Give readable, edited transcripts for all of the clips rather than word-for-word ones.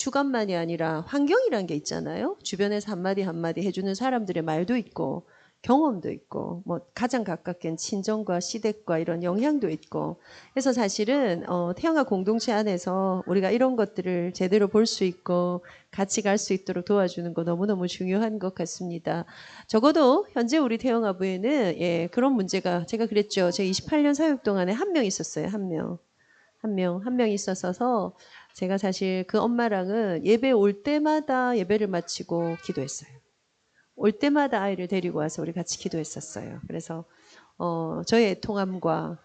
주관만이 아니라 환경이란 게 있잖아요. 주변에서 한마디 한마디 해주는 사람들의 말도 있고 경험도 있고 뭐 가장 가깝게는 친정과 시댁과 이런 영향도 있고 그래서 사실은 태영아 공동체 안에서 우리가 이런 것들을 제대로 볼 수 있고 같이 갈 수 있도록 도와주는 거 너무너무 중요한 것 같습니다. 적어도 현재 우리 태영아 부에는 예, 그런 문제가 제가 그랬죠. 제가 28년 사역 동안에 한 명 있었어요. 한 명 있었어서 제가 사실 그 엄마랑은 예배 올 때마다 예배를 마치고 기도했어요. 올 때마다 아이를 데리고 와서 우리 같이 기도했었어요. 그래서 저의 통함과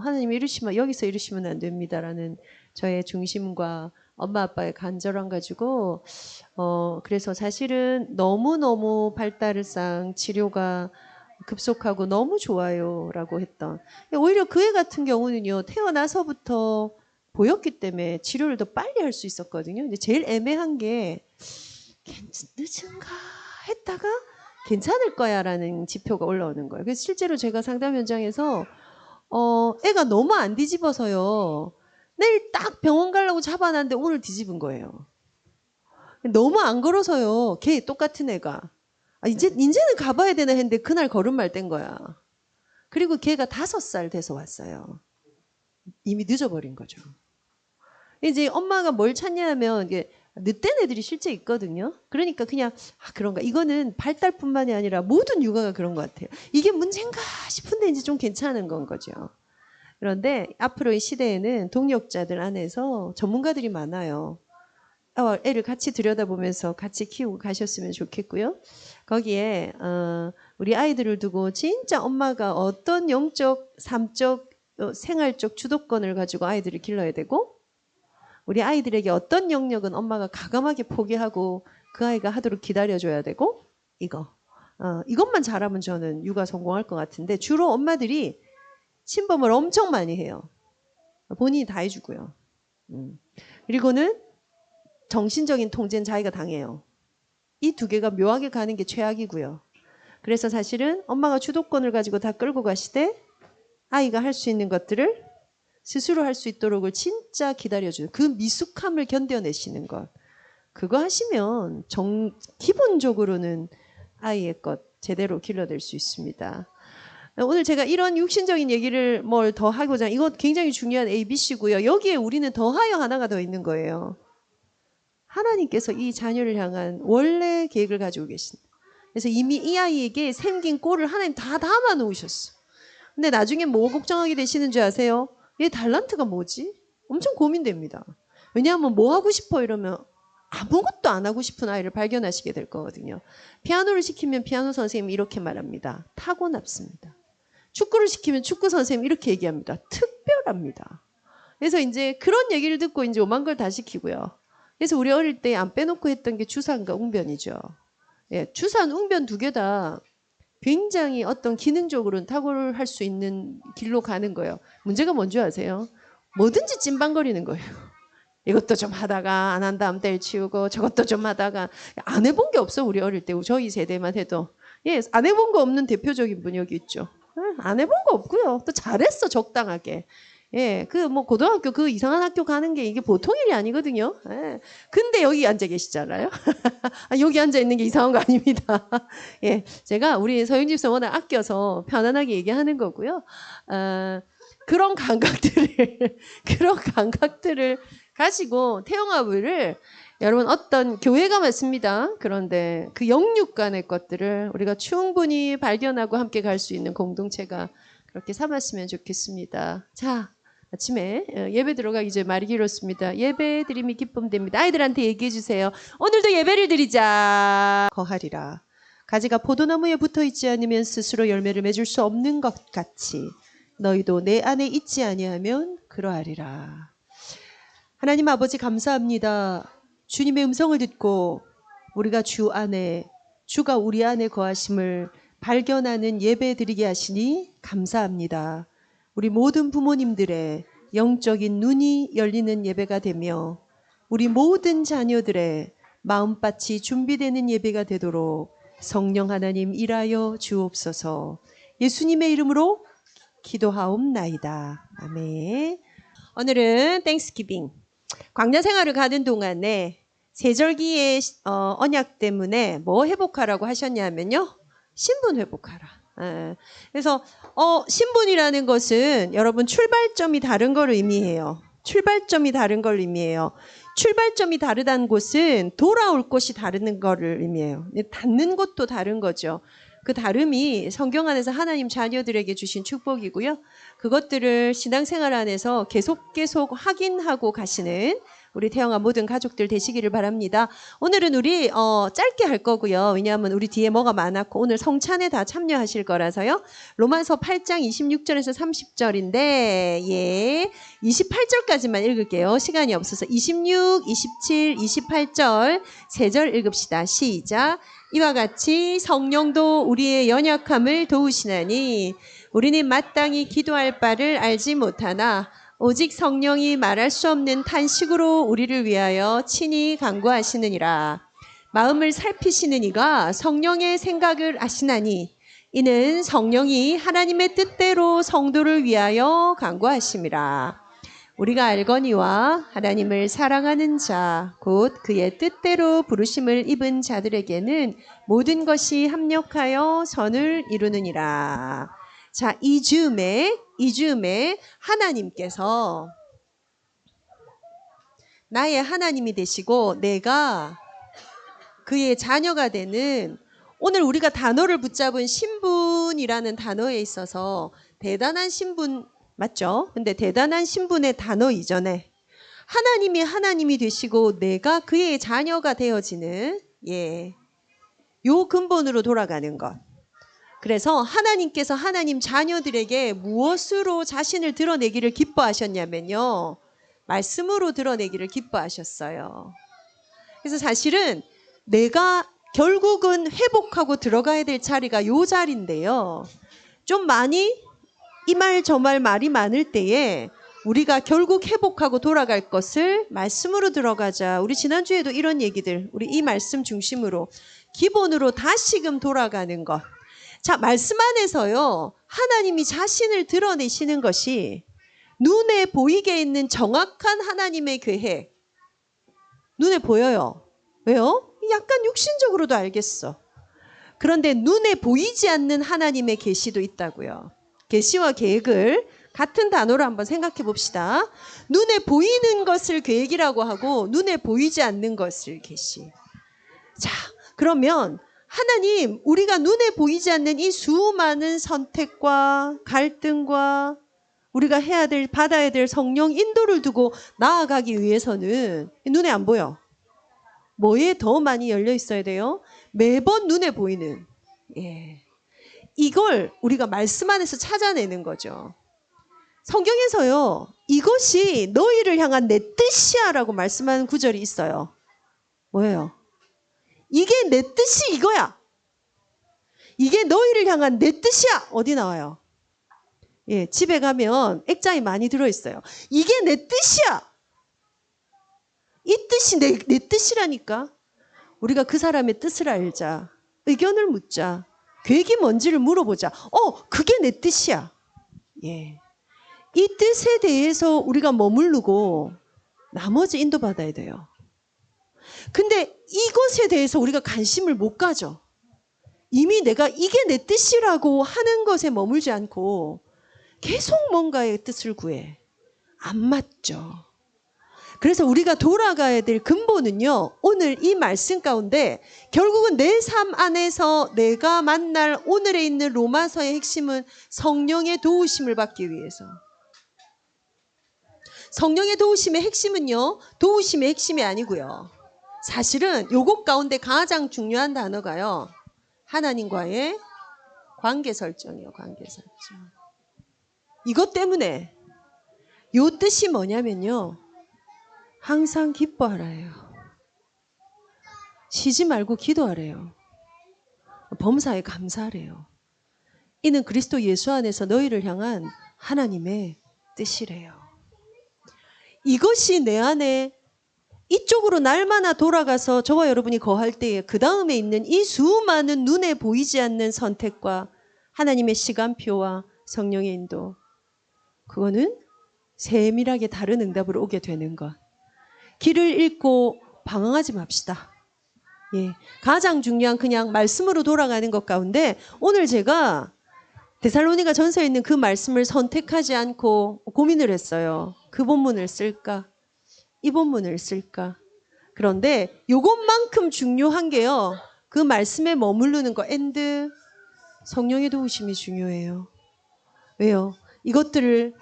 하나님 이루시면 여기서 이루시면 안 됩니다라는 저의 중심과 엄마 아빠의 간절함 가지고 그래서 사실은 너무너무 발달상 치료가 급속하고 너무 좋아요라고 했던 오히려 그 애 같은 경우는요 태어나서부터 보였기 때문에 치료를 더 빨리 할 수 있었거든요. 근데 제일 애매한 게 늦은가 했다가 괜찮을 거야라는 지표가 올라오는 거예요. 그래서 실제로 제가 상담 현장에서 애가 너무 안 뒤집어서요. 내일 딱 병원 가려고 잡아놨는데 오늘 뒤집은 거예요. 너무 안 걸어서요. 걔 똑같은 애가. 이제는 가봐야 되나 했는데 그날 걸음말 뗀 거야. 그리고 걔가 5살 돼서 왔어요. 이미 늦어버린 거죠. 이제 엄마가 뭘 찾냐 하면 이게 늦된 애들이 실제 있거든요. 그러니까 그냥 그런가. 이거는 발달뿐만이 아니라 모든 육아가 그런 것 같아요. 이게 문제인가 싶은데 이제 좀 괜찮은 건 거죠. 그런데 앞으로의 시대에는 동력자들 안에서 전문가들이 많아요. 애를 같이 들여다보면서 같이 키우고 가셨으면 좋겠고요. 거기에 우리 아이들을 두고 진짜 엄마가 어떤 영적, 삶적, 생활적 주도권을 가지고 아이들을 길러야 되고 우리 아이들에게 어떤 영역은 엄마가 과감하게 포기하고 그 아이가 하도록 기다려줘야 되고 이것만 잘하면 저는 육아 성공할 것 같은데 주로 엄마들이 침범을 엄청 많이 해요. 본인이 다 해주고요. 그리고는 정신적인 통제는 자기가 당해요. 이 2개가 묘하게 가는 게 최악이고요. 그래서 사실은 엄마가 주도권을 가지고 다 끌고 가시되 아이가 할 수 있는 것들을 스스로 할 수 있도록을 진짜 기다려주는 그 미숙함을 견뎌내시는 것. 그거 하시면 기본적으로는 아이의 것 제대로 길러낼 수 있습니다. 오늘 제가 이런 육신적인 얘기를 뭘 더 하고자 이거 굉장히 중요한 ABC고요. 여기에 우리는 더하여 하나가 더 있는 거예요. 하나님께서 이 자녀를 향한 원래 계획을 가지고 계신다. 그래서 이미 이 아이에게 생긴 꼴을 하나님 다 담아 놓으셨어. 근데 나중에 뭐 걱정하게 되시는 줄 아세요? 얘 달란트가 뭐지? 엄청 고민됩니다. 왜냐하면 뭐 하고 싶어 이러면 아무것도 안 하고 싶은 아이를 발견하시게 될 거거든요. 피아노를 시키면 피아노 선생님이 이렇게 말합니다. 타고났습니다. 축구를 시키면 축구 선생님이 이렇게 얘기합니다. 특별합니다. 그래서 이제 그런 얘기를 듣고 이제 오만 걸 다 시키고요. 그래서 우리 어릴 때 안 빼놓고 했던 게 주산과 웅변이죠. 예, 주산, 웅변 2개 다 굉장히 어떤 기능적으로는 탁월을 할 수 있는 길로 가는 거예요. 문제가 뭔지 아세요? 뭐든지 찐빵거리는 거예요. 이것도 좀 하다가 안 한 다음 때려치우고 저것도 좀 하다가 안 해본 게 없어 우리 어릴 때 저희 세대만 해도 예, 안 해본 거 없는 대표적인 분 여기 있죠. 안 해본 거 없고요. 또 잘했어 적당하게. 예, 그 뭐 고등학교 그 이상한 학교 가는 게 이게 보통 일이 아니거든요. 예. 근데 여기 앉아 계시잖아요. 여기 앉아 있는 게 이상한 거 아닙니다. 예, 제가 우리 서영 집사 워낙 아껴서 편안하게 얘기하는 거고요. 그런 감각들을 그런 감각들을 가지고 태영아부를 여러분 어떤 교회가 맞습니다. 그런데 그 영육 간의 것들을 우리가 충분히 발견하고 함께 갈 수 있는 공동체가 그렇게 삼았으면 좋겠습니다. 자, 아침에 예배 들어가기 전에 말이 길었습니다. 예배 드림이 기쁨 됩니다. 아이들한테 얘기해 주세요. 오늘도 예배를 드리자. 거하리라. 가지가 포도나무에 붙어 있지 않으면 스스로 열매를 맺을 수 없는 것 같이 너희도 내 안에 있지 아니하면 그러하리라. 하나님 아버지 감사합니다. 주님의 음성을 듣고 우리가 주 안에 주가 우리 안에 거하심을 발견하는 예배 드리게 하시니 감사합니다. 우리 모든 부모님들의 영적인 눈이 열리는 예배가 되며 우리 모든 자녀들의 마음밭이 준비되는 예배가 되도록 성령 하나님 일하여 주옵소서. 예수님의 이름으로 기도하옵나이다. 아멘. 오늘은 땡스기빙 광야 생활을 가는 동안에 세절기의 언약 때문에 뭐 회복하라고 하셨냐면요. 신분 회복하라. 예. 그래서 신분이라는 것은 여러분 출발점이 다른 걸 의미해요. 출발점이 다른 걸 의미해요. 출발점이 다르다는 곳은 돌아올 곳이 다른 거를 의미해요. 닿는 곳도 다른 거죠. 그 다름이 성경 안에서 하나님 자녀들에게 주신 축복이고요. 그것들을 신앙생활 안에서 계속 확인하고 가시는 우리 태영아 모든 가족들 되시기를 바랍니다. 오늘은 우리 짧게 할 거고요. 왜냐하면 우리 뒤에 뭐가 많았고 오늘 성찬에 다 참여하실 거라서요. 로마서 8장 26절에서 30절인데 예, 28절까지만 읽을게요. 시간이 없어서 26, 27, 28절 세 절 읽읍시다. 시작. 이와 같이 성령도 우리의 연약함을 도우시나니 우리는 마땅히 기도할 바를 알지 못하나 오직 성령이 말할 수 없는 탄식으로 우리를 위하여 친히 간구하시느니라. 마음을 살피시는 이가 성령의 생각을 아시나니 이는 성령이 하나님의 뜻대로 성도를 위하여 간구하심이라. 우리가 알거니와 하나님을 사랑하는 자, 곧 그의 뜻대로 부르심을 입은 자들에게는 모든 것이 합력하여 선을 이루느니라. 자, 이 즈음에 하나님께서 나의 하나님이 되시고 내가 그의 자녀가 되는 오늘 우리가 단어를 붙잡은 신분이라는 단어에 있어서 대단한 신분 맞죠? 근데 대단한 신분의 단어 이전에 하나님이 되시고 내가 그의 자녀가 되어지는 요 근본으로 돌아가는 것. 그래서 하나님께서 하나님 자녀들에게 무엇으로 자신을 드러내기를 기뻐하셨냐면요. 말씀으로 드러내기를 기뻐하셨어요. 그래서 사실은 내가 결국은 회복하고 들어가야 될 자리가 요 자리인데요. 좀 많이 이 말 저 말이 많을 때에 우리가 결국 회복하고 돌아갈 것을 말씀으로 들어가자. 우리 지난주에도 이런 얘기들, 우리 이 말씀 중심으로 기본으로 다시금 돌아가는 것. 자, 말씀 안에서요. 하나님이 자신을 드러내시는 것이 눈에 보이게 있는 정확한 하나님의 계획. 눈에 보여요. 왜요? 약간 육신적으로도 알겠어. 그런데 눈에 보이지 않는 하나님의 계시도 있다고요. 계시와 계획을 같은 단어로 한번 생각해 봅시다. 눈에 보이는 것을 계획이라고 하고 눈에 보이지 않는 것을 계시. 자, 그러면 하나님, 우리가 눈에 보이지 않는 이 수많은 선택과 갈등과 우리가 해야 될, 받아야 될 성령 인도를 두고 나아가기 위해서는 눈에 안 보여. 뭐에 더 많이 열려 있어야 돼요? 매번 눈에 보이는. 이걸 우리가 말씀 안에서 찾아내는 거죠. 성경에서요. 이것이 너희를 향한 내 뜻이야 라고 말씀하는 구절이 있어요. 뭐예요? 이게 내 뜻이 이거야. 이게 너희를 향한 내 뜻이야. 어디 나와요? 집에 가면 액자에 많이 들어있어요. 이게 내 뜻이야. 이 뜻이 내 뜻이라니까. 우리가 그 사람의 뜻을 알자. 의견을 묻자. 계획이 뭔지를 물어보자. 그게 내 뜻이야. 이 뜻에 대해서 우리가 머무르고 나머지 인도받아야 돼요. 근데 이것에 대해서 우리가 관심을 못 가져. 이미 내가 이게 내 뜻이라고 하는 것에 머물지 않고 계속 뭔가의 뜻을 구해. 안 맞죠. 그래서 우리가 돌아가야 될 근본은요. 오늘 이 말씀 가운데 결국은 내 삶 안에서 내가 만날 오늘에 있는 로마서의 핵심은 성령의 도우심을 받기 위해서. 성령의 도우심의 핵심은요. 도우심의 핵심이 아니고요. 사실은 요것 가운데 가장 중요한 단어가요. 하나님과의 관계 설정이요. 관계 설정. 이것 때문에 요 뜻이 뭐냐면요. 항상 기뻐하라예요. 쉬지 말고 기도하래요. 범사에 감사하래요. 이는 그리스도 예수 안에서 너희를 향한 하나님의 뜻이래요. 이것이 내 안에 이쪽으로 날마다 돌아가서 저와 여러분이 거할 때에 그 다음에 있는 이 수많은 눈에 보이지 않는 선택과 하나님의 시간표와 성령의 인도, 그거는 세밀하게 다른 응답으로 오게 되는 것. 길을 잃고 방황하지 맙시다. 예, 가장 중요한 그냥 말씀으로 돌아가는 것 가운데 오늘 제가 데살로니가 전서에 있는 그 말씀을 선택하지 않고 고민을 했어요. 그 본문을 쓸까? 이 본문을 쓸까? 그런데 이것만큼 중요한 게요. 그 말씀에 머무르는 거 and 성령의 도우심이 중요해요. 왜요? 이것들을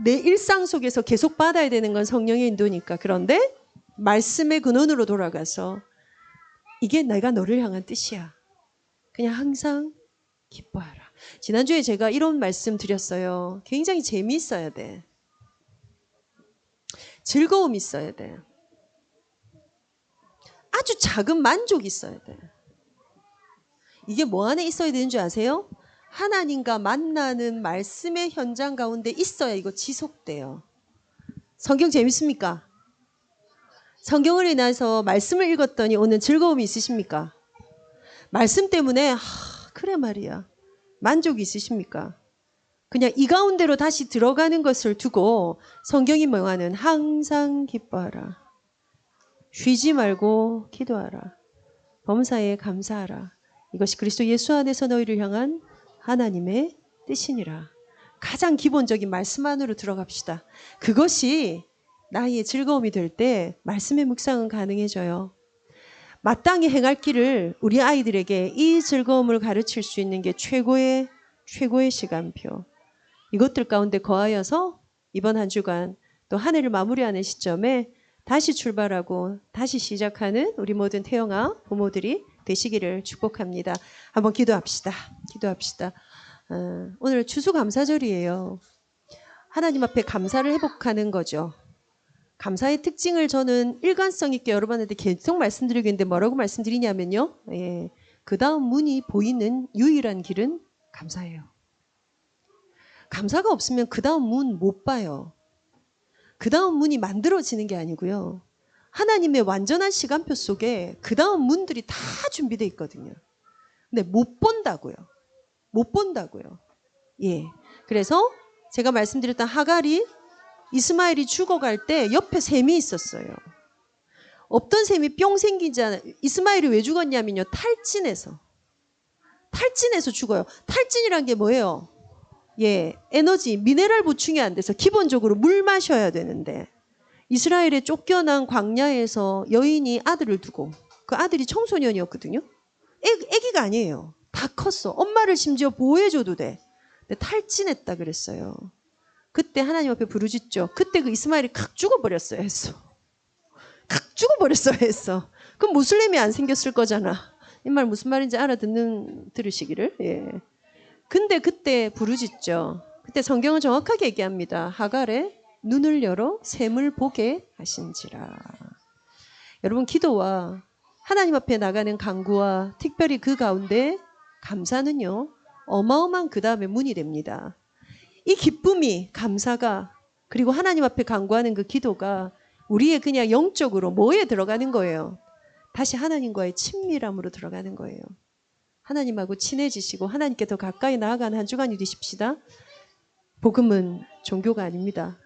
내 일상 속에서 계속 받아야 되는 건 성령의 인도니까. 그런데 말씀의 근원으로 돌아가서 이게 내가 너를 향한 뜻이야. 그냥 항상 기뻐하라. 지난주에 제가 이런 말씀 드렸어요. 굉장히 재미있어야 돼. 즐거움이 있어야 돼. 아주 작은 만족이 있어야 돼. 이게 뭐 안에 있어야 되는 줄 아세요? 하나님과 만나는 말씀의 현장 가운데 있어야 이거 지속돼요. 성경 재밌습니까? 성경을 인해서 말씀을 읽었더니 오늘 즐거움이 있으십니까? 말씀 때문에 그래 말이야. 만족이 있으십니까? 그냥 이 가운데로 다시 들어가는 것을 두고 성경이 명하는 항상 기뻐하라. 쉬지 말고 기도하라. 범사에 감사하라. 이것이 그리스도 예수 안에서 너희를 향한 하나님의 뜻이니라. 가장 기본적인 말씀 안으로 들어갑시다. 그것이 나의 즐거움이 될 때 말씀의 묵상은 가능해져요. 마땅히 행할 길을 우리 아이들에게 이 즐거움을 가르칠 수 있는 게 최고의 시간표. 이것들 가운데 거하여서 이번 한 주간 또 한 해를 마무리하는 시점에 다시 출발하고 다시 시작하는 우리 모든 태영아 부모들이 되시기를 축복합니다. 한번 기도합시다. 오늘 추수감사절이에요. 하나님 앞에 감사를 회복하는 거죠. 감사의 특징을 저는 일관성 있게 여러분한테 계속 말씀드리고 있는데 뭐라고 말씀드리냐면요. 그 다음 문이 보이는 유일한 길은 감사예요. 감사가 없으면 그 다음 문 못 봐요. 그 다음 문이 만들어지는 게 아니고요. 하나님의 완전한 시간표 속에 그 다음 문들이 다 준비되어 있거든요. 근데 못 본다고요. 예. 그래서 제가 말씀드렸던 하갈이 이스마엘이 죽어갈 때 옆에 샘이 있었어요. 없던 샘이 뿅 생기잖아요. 이스마엘이 왜 죽었냐면요. 탈진해서 죽어요. 탈진이란 게 뭐예요? 에너지, 미네랄 보충이 안 돼서 기본적으로 물 마셔야 되는데 이스라엘에 쫓겨난 광야에서 여인이 아들을 두고 그 아들이 청소년이었거든요. 애기가 아니에요. 다 컸어. 엄마를 심지어 보호해줘도 돼. 근데 탈진했다 그랬어요. 그때 하나님 앞에 부르짖죠. 그때 그 이스마엘이 칵 죽어버렸어야 했어. 그럼 모슬렘이 안 생겼을 거잖아. 이 말 무슨 말인지 들으시기를. 근데 그때 부르짖죠. 그때 성경은 정확하게 얘기합니다. 하갈의 눈을 열어 샘을 보게 하신지라. 여러분 기도와 하나님 앞에 나가는 간구와 특별히 그 가운데 감사는요. 어마어마한 그 다음에 문이 됩니다. 이 기쁨이 감사가 그리고 하나님 앞에 간구하는 그 기도가 우리의 그냥 영적으로 뭐에 들어가는 거예요? 다시 하나님과의 친밀함으로 들어가는 거예요. 하나님하고 친해지시고 하나님께 더 가까이 나아가는 한 주간이 되십시다. 복음은 종교가 아닙니다.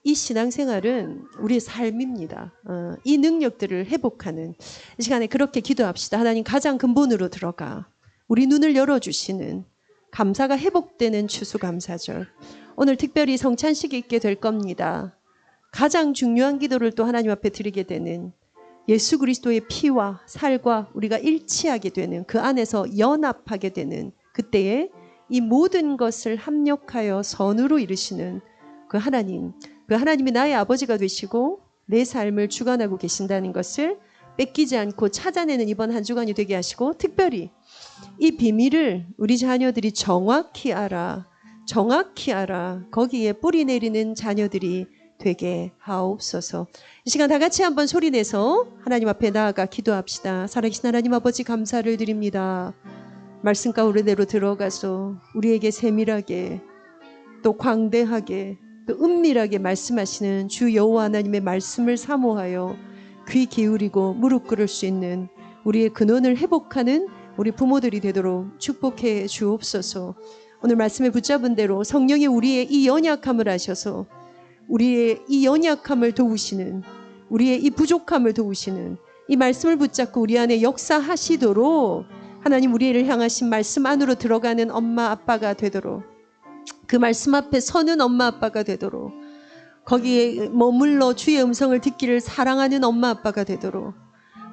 이 신앙생활은 우리의 삶입니다. 이 능력들을 회복하는 이 시간에 그렇게 기도합시다. 하나님 가장 근본으로 들어가 우리 눈을 열어주시는 감사가 회복되는 추수감사절. 오늘 특별히 성찬식이 있게 될 겁니다. 가장 중요한 기도를 또 하나님 앞에 드리게 되는 예수 그리스도의 피와 살과 우리가 일치하게 되는 그 안에서 연합하게 되는 그때에 이 모든 것을 합력하여 선으로 이루시는 그 하나님이 나의 아버지가 되시고 내 삶을 주관하고 계신다는 것을 뺏기지 않고 찾아내는 이번 한 주간이 되게 하시고 특별히 이 비밀을 우리 자녀들이 정확히 알아 거기에 뿌리 내리는 자녀들이 되게 하옵소서. 이 시간 다 같이 한번 소리내서 하나님 앞에 나아가 기도합시다. 살아계신 하나님 아버지 감사를 드립니다. 말씀 가운데로 들어가서 우리에게 세밀하게 또 광대하게 또 은밀하게 말씀하시는 주 여호와 하나님의 말씀을 사모하여 귀 기울이고 무릎 꿇을 수 있는 우리의 근원을 회복하는 우리 부모들이 되도록 축복해 주옵소서. 오늘 말씀에 붙잡은 대로 성령이 우리의 이 연약함을 아셔서 우리의 이 연약함을 도우시는 우리의 이 부족함을 도우시는 이 말씀을 붙잡고 우리 안에 역사하시도록 하나님 우리를 향하신 말씀 안으로 들어가는 엄마 아빠가 되도록 그 말씀 앞에 서는 엄마 아빠가 되도록 거기에 머물러 주의 음성을 듣기를 사랑하는 엄마 아빠가 되도록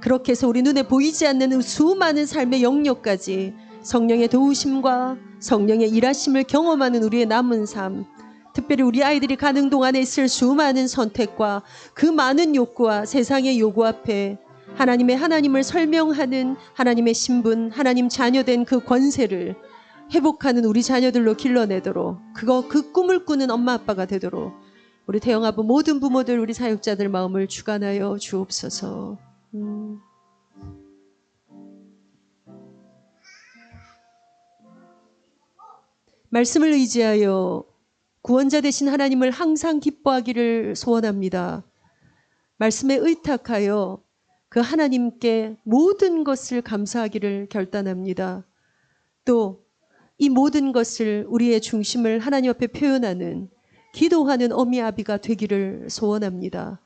그렇게 해서 우리 눈에 보이지 않는 수많은 삶의 영역까지 성령의 도우심과 성령의 일하심을 경험하는 우리의 남은 삶 특별히 우리 아이들이 가는 동안에 있을 수많은 선택과 그 많은 욕구와 세상의 요구 앞에 하나님을 설명하는 하나님의 신분 하나님 자녀된 그 권세를 회복하는 우리 자녀들로 길러내도록 그 꿈을 꾸는 엄마 아빠가 되도록 우리 태영아부 모든 부모들 우리 사역자들 마음을 주관하여 주옵소서. 말씀을 의지하여 구원자 되신 하나님을 항상 기뻐하기를 소원합니다. 말씀에 의탁하여 그 하나님께 모든 것을 감사하기를 결단합니다. 또 이 모든 것을 우리의 중심을 하나님 앞에 표현하는 기도하는 어미 아비가 되기를 소원합니다.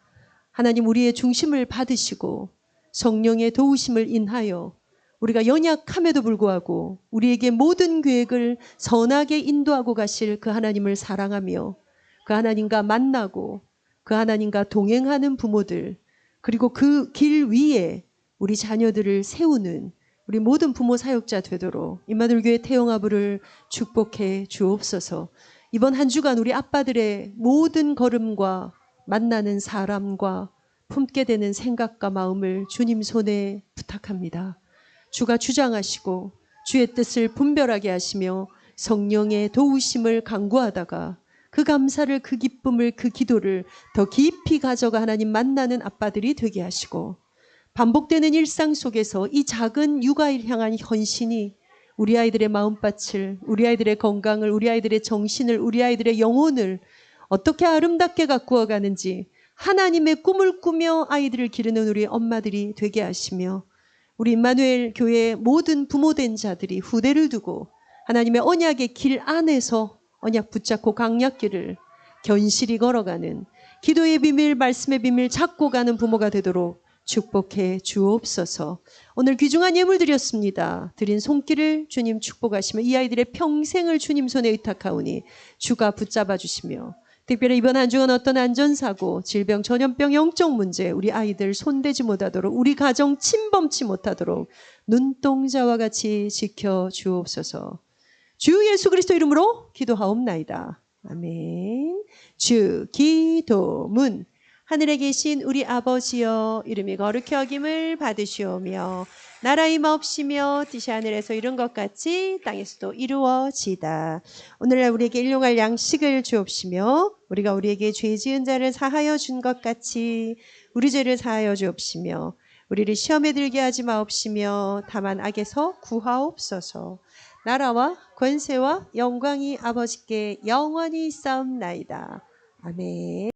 하나님 우리의 중심을 받으시고 성령의 도우심을 인하여 우리가 연약함에도 불구하고 우리에게 모든 계획을 선하게 인도하고 가실 그 하나님을 사랑하며 그 하나님과 만나고 그 하나님과 동행하는 부모들 그리고 그 길 위에 우리 자녀들을 세우는 우리 모든 부모 사역자 되도록 임마누엘교회 태영아부를 축복해 주옵소서. 이번 한 주간 우리 아빠들의 모든 걸음과 만나는 사람과 품게 되는 생각과 마음을 주님 손에 부탁합니다. 주가 주장하시고 주의 뜻을 분별하게 하시며 성령의 도우심을 간구하다가 그 감사를 그 기쁨을 그 기도를 더 깊이 가져가 하나님 만나는 아빠들이 되게 하시고 반복되는 일상 속에서 이 작은 육아를 향한 헌신이 우리 아이들의 마음밭을 우리 아이들의 건강을 우리 아이들의 정신을 우리 아이들의 영혼을 어떻게 아름답게 가꾸어 가는지 하나님의 꿈을 꾸며 아이들을 기르는 우리 엄마들이 되게 하시며 우리 임마누엘 교회의 모든 부모된 자들이 후대를 두고 하나님의 언약의 길 안에서 언약 붙잡고 강약길을 견실히 걸어가는 기도의 비밀 말씀의 비밀 잡고 가는 부모가 되도록 축복해 주옵소서. 오늘 귀중한 예물 드렸습니다. 드린 손길을 주님 축복하시며 이 아이들의 평생을 주님 손에 의탁하오니 주가 붙잡아 주시며 특별히 이번 한 주간 어떤 안전사고, 질병, 전염병, 영적 문제 우리 아이들 손대지 못하도록 우리 가정 침범치 못하도록 눈동자와 같이 지켜 주옵소서. 주 예수 그리스도 이름으로 기도하옵나이다. 아멘. 주 기도문. 하늘에 계신 우리 아버지여 이름이 거룩히 여김을 받으시오며 나라 임하옵시며 뜻이 하늘에서 이룬 것 같이 땅에서도 이루어지이다. 오늘날 우리에게 일용할 양식을 주옵시며 우리가 우리에게 죄 지은 자를 사하여 준 것 같이 우리 죄를 사하여 주옵시며 우리를 시험에 들게 하지 마옵시며 다만 악에서 구하옵소서. 나라와 권세와 영광이 아버지께 영원히 있사옵나이다. 아멘.